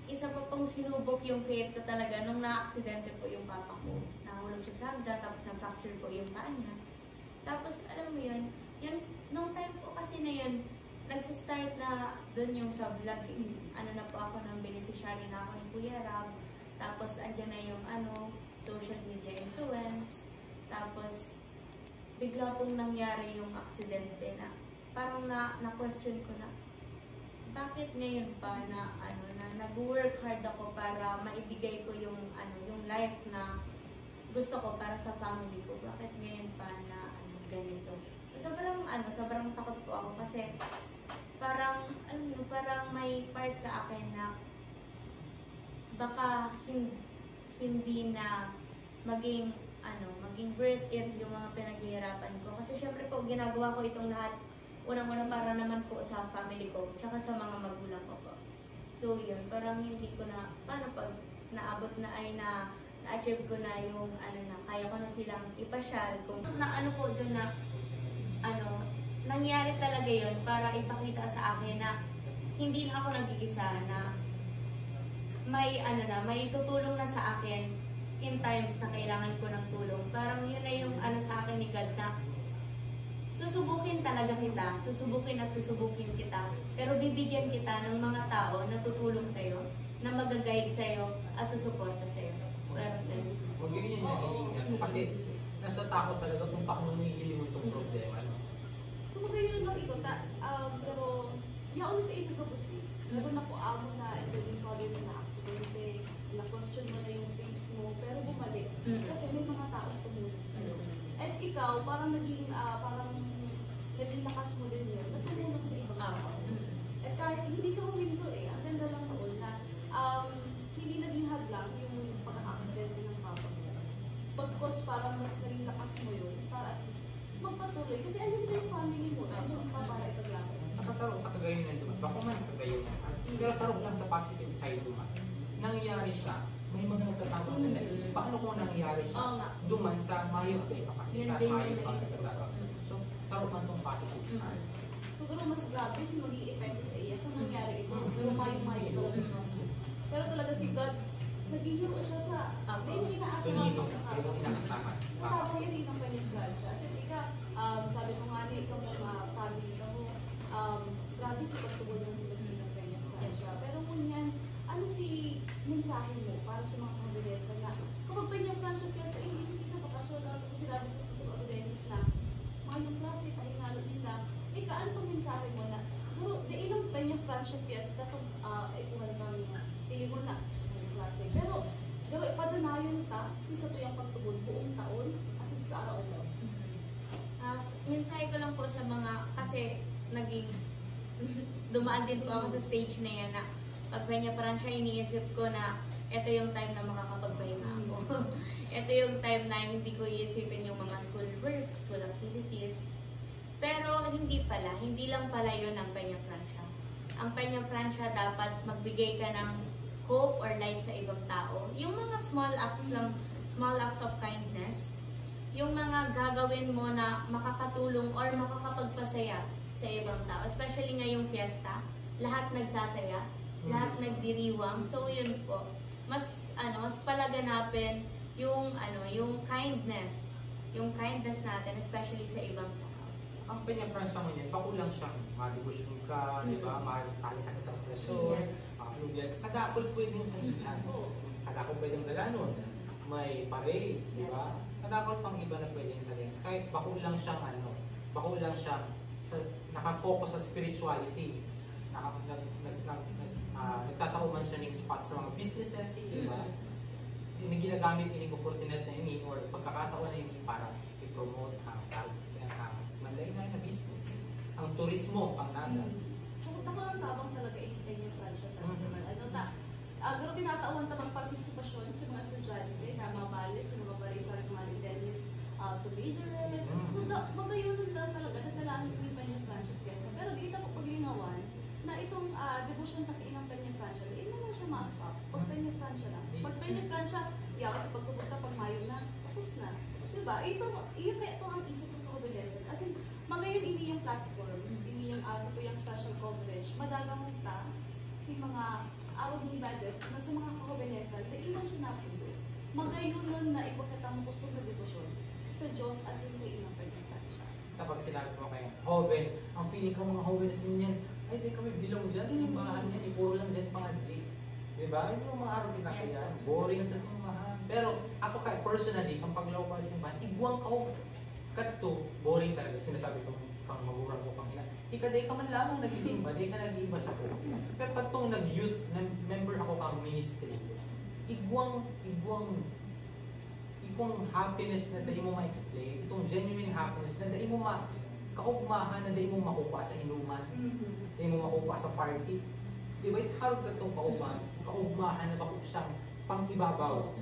[SPEAKER 1] isa pa pong sinubok yung faith ko talaga nung na-aksidente po yung papa ko. Nahulog siya sa hagda, tapos na-fracture po yung paa niya. Tapos, alam mo yun, nung time po kasi na yun, nagsistart na doon yung sa vlog eh. Na po ako ng beneficiary na ako ni Kuya Rab. Tapos, andyan na yung social media influence. Tapos, bigla pong nangyari yung aksidente na parang na-question ko na bakit ngayon pa na nag-work hard ako para maibigay ko yung life na gusto ko para sa family ko. Bakit ngayon pa na ganito? Sobrang takot po ako kasi parang parang may part sa akin na baka hindi na maging worth it yung mga pinaghihirapan ko. Kasi syempre po, ginagawa ko itong lahat unang-una para naman po sa family ko, tsaka sa mga magulang ko po. So yun, parang hindi ko na, paano pag naabot na ay na-achieve ko na yung kaya ko na silang ipasyal. Kung po doon na, nangyari talaga yun para ipakita sa akin na hindi na ako nag-iisa, na may tutulong na sa akin in times na kailangan ko ng tulong. Parang yun na yung sa akin ni God na susubukin talaga kita, susubukin at susubukin kita, pero bibigyan kita ng mga tao na tutulong sa'yo, na mag-guide sa'yo at susuporta sa'yo. Pero
[SPEAKER 3] Huwag yun yung nahihingan. Kasi nasa takot talaga kung paano mo hihili mo itong problema. No?
[SPEAKER 2] So magayon lang ito, pero yaon sa ito tapos meron na po amo na naging father mo na aksidente, na-question mo na yung faith mo, pero bumalik. Kasi may mga tao tumulong sa'yo. At ikaw, parang naging lakas mo din yun, nagtumulong sa ibang tao. At kahit hindi ka huminto ang ganda lang noon na hindi naging hadlang yung pagkaka-aksidente ng papa mo. Pagkos parang mas naging lakas mo yun, para at least magpatuloy. Kasi andyan pa yung family mo, andyan pa para ipaglaban.
[SPEAKER 3] Sa kagayunan duman, baka man kagayunan. Pero sarap lang sa positive side duman. Nangyayari siya, may mga nagtatanong kasi paano kung nangyayari siya duman sa mayot na kapasikat, mayot pa sa pagtatawag. So, sarap man itong positive side.
[SPEAKER 2] Siguro mas grabe si magiging epekto sa iya kung nangyari ito. Pero mayong-mayo talaga. Pero talaga si God, naghihiro siya sa hindi inaasahan.
[SPEAKER 3] Tunino, yung inaasahan.
[SPEAKER 2] Tama yun ang kanyang gransya. Kasi sabi ko nga niya, ikaw mga family ka mo, grabe sa pagtubod ng Pilipino ng kanyang gransya. Pero kung yan, ano si mensahe mo para sa mga kabileso na kapag pa niyang Francia Fiesta, inisip kita bakasyon na ito sila dito sa mga kabilesos na mayong klase, kaingalo nila. Kaan itong mensahe mo na pero di ilang pa niyang Francia Fiesta kung ikuhan kami na pili mo na mayong klase. Pero ipadanayon ta sa tuyang pagtubod buong taon as sa araw-araw.
[SPEAKER 1] Mensahe ko lang po sa mga, kasi dumaan din po ako sa stage na yan na pag kanya parang siya, iniisip ko na ito yung time na makakapagpahinga ako. Ito yung time na hindi ko iisipin yung mga school works, school activities. Pero hindi lang pala yun ang Peña Francia. Ang Peña Francia dapat magbigay ka ng hope or light sa ibang tao. Yung mga small acts of kindness, yung mga gagawin mo na makakatulong or makakapagpasaya sa ibang tao. Especially ngayong fiesta, lahat nagsasaya, lahat nagdiriwang. So yun po, mas palaganapin yung kindness natin, especially sa ibang tao.
[SPEAKER 3] Ang Peña Francia mo niyan, pakulang siyang madibusyon ka, di ba? Masali ka sa translasyon, makaflubial. Kadakol pwedeng sa ilan. Kadakol pwedeng galanon. May parade, di ba? Kadakol pang iba na pwedeng salin. Kahit pakulang siyang nakafocus sa spirituality. Nagtatauman siya ng spot sa mga businesses, di ba? Ginagamit yung opportunity na ini or pagkakataon na ini para i-promote ang manday na business. Ang turismo, pang naga.
[SPEAKER 2] Kung ako lang tabang talaga yung Peña Francia Festival. Pero tinatawan tamang partisipasyon sa mga estudyante na mabali sa mga barin sa mga Dennis, sa majorets. So, magayon lang talaga, nagkalaman yung Peña Francia Fiesta. Pero dito po paglingawan na itong devotion takiin ng Peña Francia, hindi naman siya ma-stop. Pag Peña Francia lang. Pag Peña Francia, kasi pagtubog ka, pag mayo na, tapos na. So, diba? Ito ang isip ng Covidesan. As in, magayon hindi yung platform, hindi yung sa tuyang special coverage. Madagamot ta si mga awag ni Badet na sa mga Covidesan, na ilan siya napundo. Magayon nun na ipakita mo kusog na devotion sa Diyos as in kayo ng Peña Francia.
[SPEAKER 3] Tapos sinabi mo kayo, Hoven, ang feeling ko mga Hoven sa minyan, ay di kami bilong dyan, simbahan yan, puro lang dyan pangadji. Diba? Yung mga araw din na kaya, boring sa simbahan. Pero ako personally, kung paglaw ko sa simbahan, iguang ka kato, boring talaga. Sinasabi ko, kang magurang ko pang ina. Ikaday ka man lamang nagsisimba, day ka nag-iiba sa ko. Pero katong nag-youth, member ako kang ministry, iguang happiness na dahil mo ma-explain, itong genuine happiness na dahil mo kaugmahan na dahil mo makukuha sa inuman, dahil mo makukuha sa party. Di ba, harap na itong kaugmahan na bako siyang pang-ibabaw.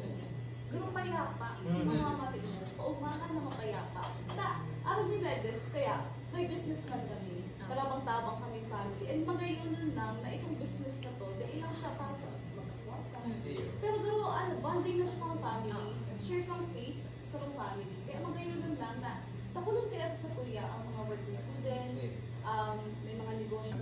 [SPEAKER 2] Ganun payapa. Sa mga matik mo, paugmahan na mapayapa. Aram ni Medes, kaya may businessman kami. Tarabang-tabang kami family. And magayunan lang na itong business na to, dahil lang siya para sa magkakota. Pero bonding na siya ng family. Share kang faith sa sarong family. Kaya magayunan lang na takulong kaya sa Tuya ang mga working students, may mga negosyo.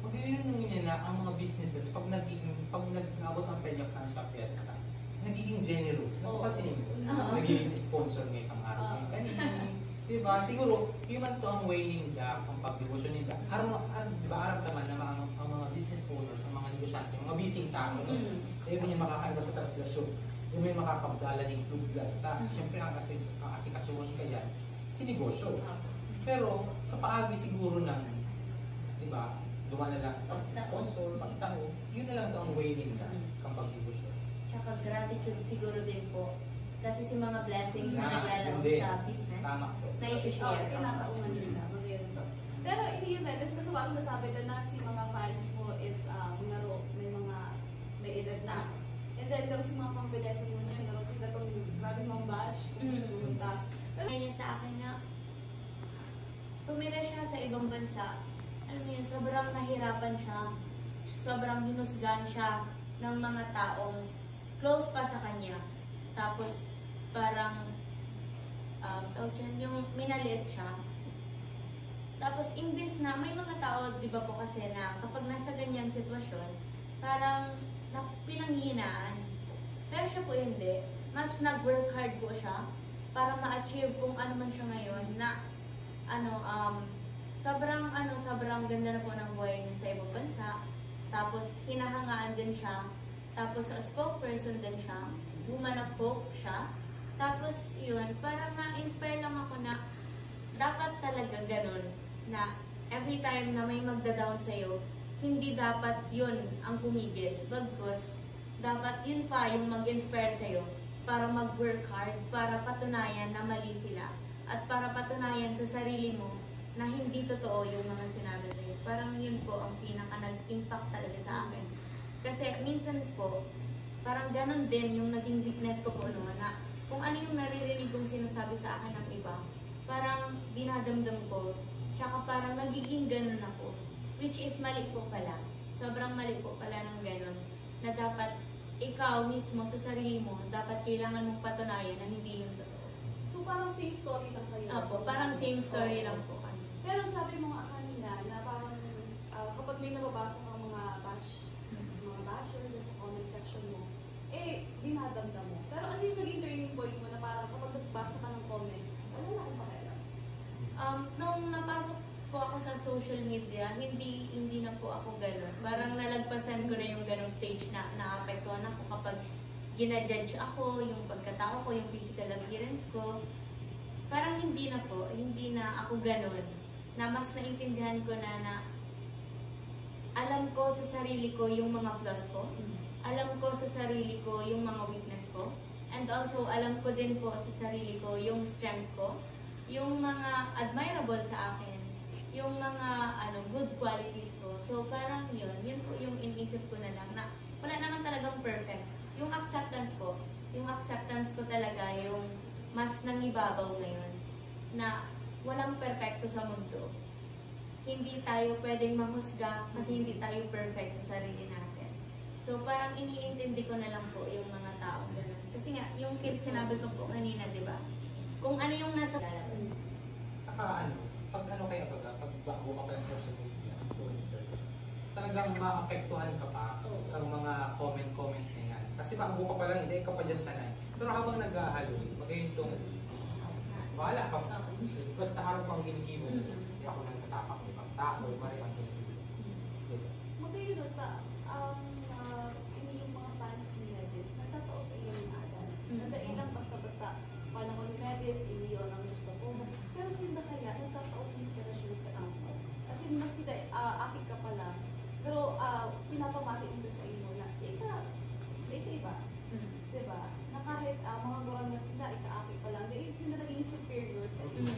[SPEAKER 3] Mag-iinom niya na ang mga businesses pag nag-abot ang Peña Francia Fiesta, nagiging generous. Napapansin niyo ito? Nagiging sponsor ngayon ang araw ngayon kanina. Diba? Siguro, human to ang waning nila, ang pagdebosyon nila. Diba, aram naman na ang mga business owners, ang mga negosyante, mga bising tao, kaya mo niya makakaiba sa translasyon. Yung may makakabdala ng food gata. Siyempre, ang asikasuhan ka yan, si negosyo. Pero, sa paagi siguro ng, diba, dumaan na lang sponsor, pagtao, yun na lang ito ang waning na ang pagdebosyon.
[SPEAKER 1] Tsaka gratitude siguro din po. Kasi si mga blessings na naglalaro sa business, na i-share.
[SPEAKER 2] Kinakaungan nila. Pero hindi yun, kasi wag nasabi na si mga fans mo is may edad na. And then, pero si mga pang-bedesan mo niya, pero sila itong grabe mong bash, pumunta.
[SPEAKER 1] Pero niya sa akin na tumira siya sa ibang bansa. Alam mo yun, sobrang nahirapan siya, sobrang hinusgan siya ng mga taong close pa sa kanya. Tapos, parang, yung minaliit siya. Tapos, imbis na, may mga tao, di ba po kasi na kapag nasa ganyang sitwasyon, parang pinanghihinaan. Pero siya po hindi. Mas nag-work hard po siya para ma-achieve kung ano man siya ngayon na, sobrang ganda na po ng buhay niya sa ibang bansa. Tapos, hinahangaan din siya. Tapos, spokesperson din siya. Woman of hope siya. Tapos, yun, parang na-inspire lang ako na dapat talaga ganun na every time na may magda-down sa'yo, hindi dapat yun ang pumigil. Bagkus, dapat yun pa yung mag-inspire sa'yo para mag-work hard, para patunayan na mali sila. At para patunayan sa sarili mo na hindi totoo yung mga sinabi sa'yo. Parang yun po ang pinaka nag-impact talaga sa akin. Kasi minsan po, parang ganun din yung naging weakness ko po noon na kung ano yung naririnig kong sinasabi sa akin ng iba, parang dinadamdam ko, tsaka parang nagiging ganun ako. Which is mali po pala. Sobrang mali po pala ng ganun. Na dapat ikaw mismo sa sarili mo, dapat kailangan mong patunayan na hindi yung totoo.
[SPEAKER 2] So parang same story lang kayo?
[SPEAKER 1] Opo, parang same story lang po kami.
[SPEAKER 2] Pero sabi mo nga kanina na parang kapag may nababasa ng mga basher sa comment section mo, dinadamdam mo. Pero ano yung naging turning point mo na parang kapag nagbasa ka ng comment, wala na akong pakialam?
[SPEAKER 1] Nung napasok po ako sa social media, hindi na po ako gano'n. Parang nalagpasan ko na yung gano'ng stage na naapektuhan ako kapag ginajudge ako, yung pagkatao ko, yung physical appearance ko. Parang hindi na ako gano'n. Na mas naintindihan ko na alam ko sa sarili ko yung mga flaws ko. Alam ko sa sarili ko yung mga weakness ko. And also, alam ko din po sa sarili ko yung strength ko. Yung mga admirable sa akin. Yung mga good qualities ko. So, parang yun po yung inisip ko na lang na wala naman talagang perfect. Yung acceptance ko talaga yung mas nangibabaw ngayon. Na walang perfecto sa mundo. Hindi tayo pwedeng mahusga kasi hindi tayo perfect sa sarili natin. So, parang iniintindi ko na lang po yung mga tao gano'n. Kasi nga, yung sinabi ko po kanina, di ba? Kung ano yung nasa lalabas.
[SPEAKER 3] Saka pag bago ka pa ng social media, influencer, talagang maapektuhan ka pa ang mga comment na yan. Kasi bago ka pa lang, hindi ka pa dyan sanay. Pero habang nag-ahaloy, magayon itong, bahala ka. Basta harap pang ginigibo, hindi ako nang tatapak ng ibang tao, maripang ginigibo.
[SPEAKER 2] Magayon hindi yung mga fans ni Meredith, nagtatao sa iyo yung aral. Nadailang basta-basta, panahon ni Meredith, hindi yun ang gusto ko. Pero sinda kaya, nagtatao inspirasyon sa ako. As in, mas kita, akit ka pala. Pero pinapamati mo sa iyo na, ika iba. Diba? Na kahit mga gawang na sila, ika-akit pa lang, dahil sila naging superior sa iyo.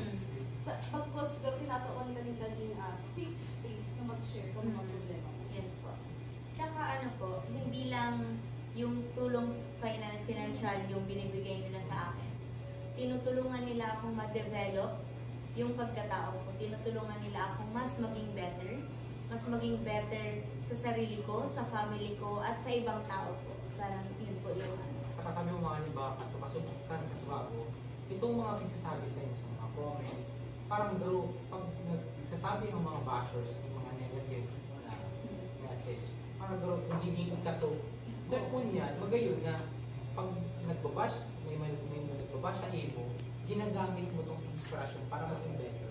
[SPEAKER 2] Pagkos, tinatawan ka nila yung safe space na makishare kung mga problema mo.
[SPEAKER 1] Yes po. Tsaka ano po, hindi lang yung tulong financial yung binibigay nila sa akin. Tinutulungan nila akong ma-develop yung pagkatao ko. Tinutulungan nila akong mas maging better sa sarili ko, sa family ko, at sa ibang tao po. Parang yun po yung ano.
[SPEAKER 3] Saka sabi mo mga liba, kapasukan kasubago, itong mga pagsasabi sa inyo sa mga comments, parang garo, pag nagsasabi ang mga bashers, yung mga negative na message, parang garo, nagiging ikato. Dahil po niyan, magayon na pag nagbabash, may nagbabash sa imo, ginagamit mo itong inspiration para maging better.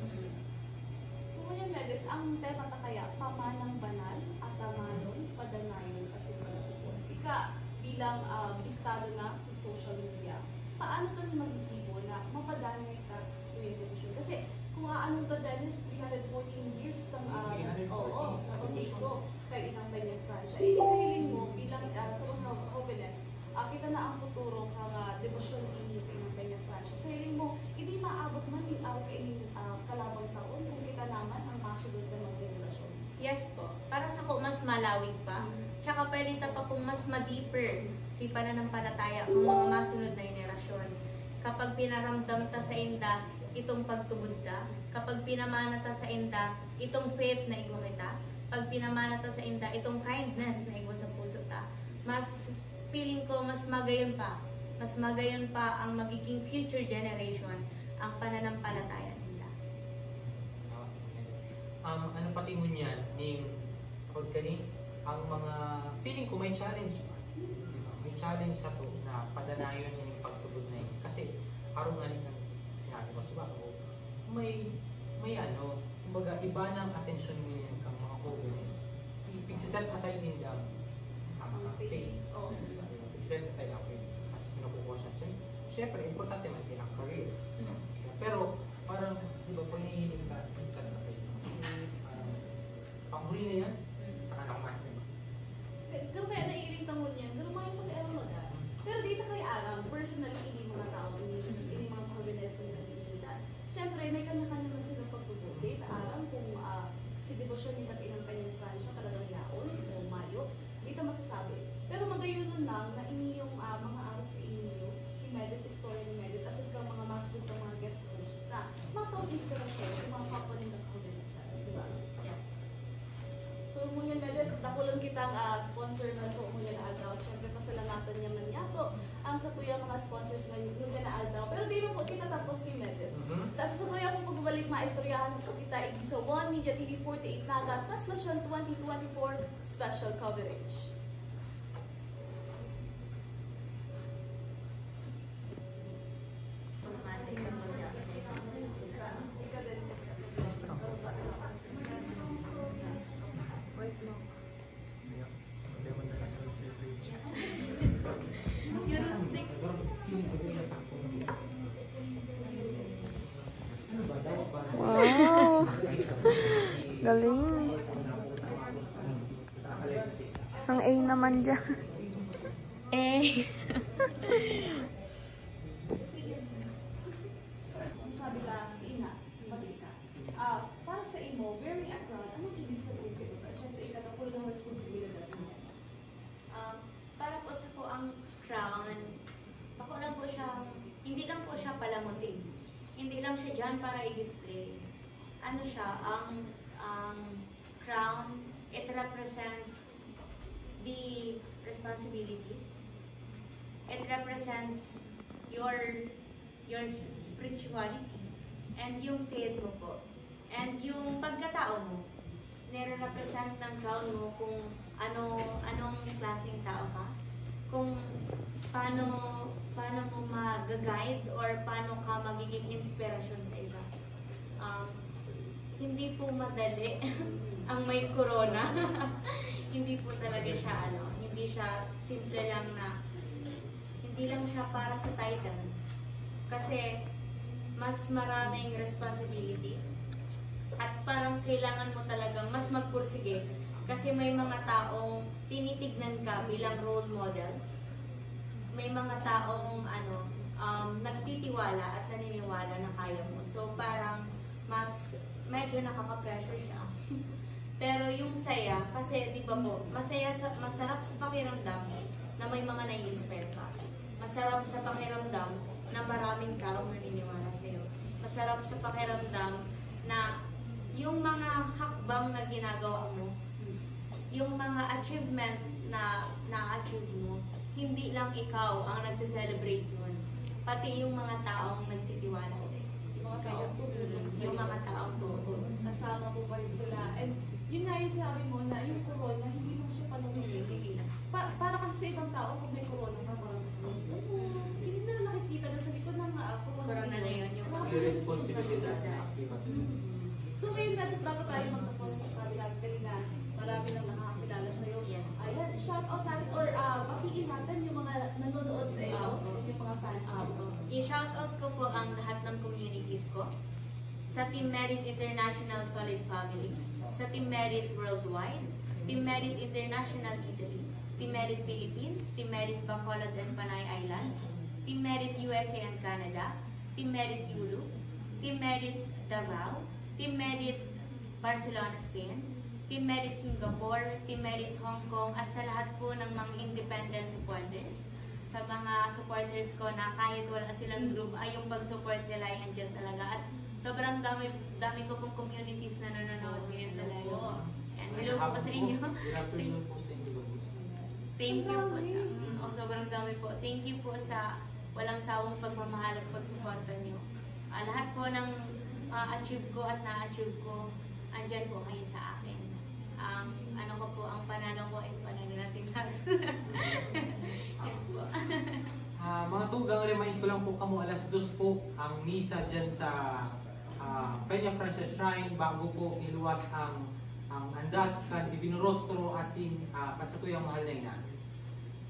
[SPEAKER 2] So ngayon, Medes, ang tema ta kaya, pamanang banal, at amanon, padanayon, kasi malapot. Ika, bilang bistado na sa social media, paano ka magiging na mapadanay ka sa student edition? Kasi kung ano to, Dennis, 314 years ng gusto kay inang kanyang Francia. Isahilin mo bilang sa mga holiness, kita na ang futuro kang debosyon ninyo kay inang kanyang Francia. Sahilin mo, hindi maabot man din araw kay inyong kalabang taon kung kita naman ang masunod na mga relasyon.
[SPEAKER 1] Yes po. Para sa ko, mas malawig pa. Tsaka pwede ta pa kung mas ma-deeper si pananampalataya kung mga masunod na henerasyon. Kapag pinaramdam ta sa inda, itong pagtubod ta. Kapag pinamana ta sa inda, itong faith na igwa kita. Pag pinamana ta sa inda, itong kindness na igwa sa puso ta. Mas feeling ko, mas magayon pa. Mas magayon pa ang magiging future generation ang pananampalataya nila.
[SPEAKER 3] Ano pati mo niyan, ning kapag kani, ang mga feeling ko may challenge pa. May challenge sa to na padanayon yung pagtubod na yun. Kasi araw nga nito sinabi ko sa bako, may ano, kumbaga iba ng attention mo yun kang mga holiness. Pagsiset aside din ang mga faith. Pagsiset aside ang faith. Mas pinupukosan siya. Siyempre, importante man din ang career. Pero parang, di ba, kung nahihiling ka, pagsiset aside ang faith, panghuli na yan, saka nakamas na yun.
[SPEAKER 2] Pero kaya naiiling mo niyan, pero may pag-aaral mo na. Pero dito kay Aram, personally, hindi mga tao, hindi mga holiness na nagigita. Siyempre, may kanya-kanya naman silang pagtubog. Dito Aram, kung si Devotion ni Katinang kanyang Francia talagang yaon o mayo, dito masasabi. Pero magayon nun lang na inyong mga araw kay inyo, i-medit, story ni medit, asad ka mga masbog ng mga guest host na matawag inspirasyon sa mga kapwa nila holiness. Diba?
[SPEAKER 1] Yes.
[SPEAKER 2] So, ngunyan Medes, dakulan kitang sponsor na ito, ngunyan na Aldaw. Siyempre, pasalamatan niya man yato ang sa tuya mga sponsors na ngunyan na Aldaw. Pero di mo po, kita tapos kay Medes. Tapos sa tuya kung pagbabalik maistoryahan ko kita sa One Media TV 48 Naga, Translation 2024 Special Coverage. Ika din.
[SPEAKER 4] Wow! Galing. Isang A naman dyan.
[SPEAKER 2] Sabi ka, si Ina, pagkita. Para sa imo, wearing a crown, anong ibig sabihin ko ito? Siyempre, ikatapulo ng responsibilidad niya.
[SPEAKER 1] Para po sa ko ang crown, bako lang po siya, hindi lang po siya palamutin. Hindi lang siya dyan para i-display. Ano siya, ang crown, it represents the responsibilities. It represents your spirituality and yung faith mo po. And yung pagkatao mo, nire-represent ng crown mo kung anong klaseng tao ka. Kung paano mo mag-guide or paano ka magiging inspirasyon sa iba. Hindi po madali ang may corona. Hindi po talaga siya hindi siya simple lang na, hindi lang siya para sa title. Kasi mas maraming responsibilities at parang kailangan mo talagang mas magpursige kasi may mga taong tinitignan ka bilang role model. May mga taong nagtitiwala at naniniwala na kaya mo. So parang mas medyo nakaka-pressure siya. Pero yung saya, kasi di ba po, masarap sa pakiramdam na may mga nai-inspire ka. Masarap sa pakiramdam na maraming taong naniniwala sa'yo. Masarap sa pakiramdam na yung mga hakbang na ginagawa mo, yung mga achievement na na-achieve mo, hindi lang ikaw ang nagse-celebrate yun. Pati yung mga taong nagtitiwala sa'yo. Yung mga taong tutulong.
[SPEAKER 2] Kasama po pa rin sila. And yun nga yung sabi mo na yung corona, hindi mo siya panuhin. Para kasi sa ibang tao, kung may corona ka, parang hindi na nakikita na sa likod ng corona
[SPEAKER 1] na yun. Yung
[SPEAKER 3] responsibilidad.
[SPEAKER 2] So ngayon natin bago tayo magtapos, sabi natin kanina, marami nang nakakakilala sa'yo.
[SPEAKER 1] Yes.
[SPEAKER 2] Ayan, shout out natin or batiin natin yung mga nanonood sa iyo, yung mga fans mo.
[SPEAKER 1] I-shout out ko po ang lahat ng communities ko. Sa Team Merit International Solid Family, sa Team Merit Worldwide, Team Merit International Italy, Team Merit Philippines, Team Merit Bacolod and Panay Islands, Team Merit USA and Canada, Team Merit Europe, Team Merit Davao, Team Merit Barcelona, Spain, Team Merit Singapore, Team Merit Hong Kong, at sa lahat po ng mga independent supporters. Sa mga supporters ko na kahit wala silang group, ay yung pag-support nila ay andyan talaga. At sobrang dami ko pong communities na nanonood ngayon sa live. And hello po sa inyo. Thank you po sa sobrang dami po. Thank you po sa walang sawang pagmamahal at pagsuporta niyo. Lahat po ng achieve ko at na-achieve ko, andyan po kayo sa akin. Ano ko po, ang panalo ko ay panalo natin lahat. Yes po.
[SPEAKER 3] Mga tugang, remind ko lang po kamo, 2:00 po ang misa dyan sa Peña Frances Shrine bago po iluwas ang andas kan Divino Rostro asin pansatuyang mahal na ina.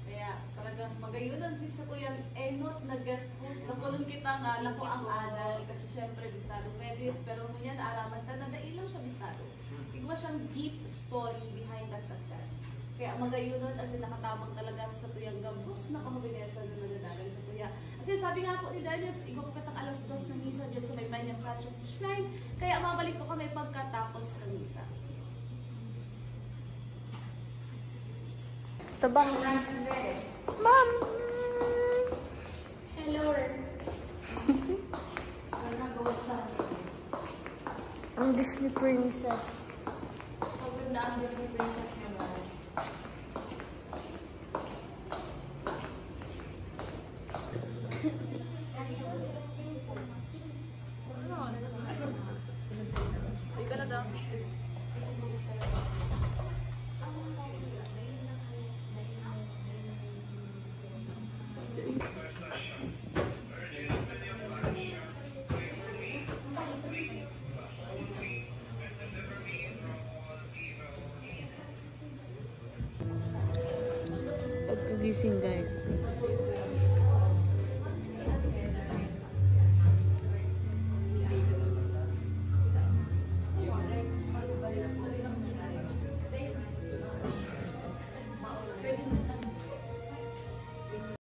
[SPEAKER 2] Kaya talagang magayunan si Satuyang Enot na guest host. Nakulong kita nga, lako ang anal. Kasi syempre, bistado medyo. Pero ngunyan, alaman ta na dailang siya bistado. Igwa siyang deep story behind that success. Kaya magayunan, as in nakatabang talaga sa Satuyang gabus na kahubinesa na nagdadagan sa Tuya. As in, sabi nga po ni Dennis, igwa po katang 2:00 ng misa dyan sa may Peña Frances Shrine. Kaya mabalik po kami pagkatapos ng misa.
[SPEAKER 4] Tabang. Ma'am!
[SPEAKER 1] Hello.
[SPEAKER 4] Ang Disney Princess.
[SPEAKER 1] Pagod na ang Disney Princess niyo, guys.
[SPEAKER 4] Pagkagising guys.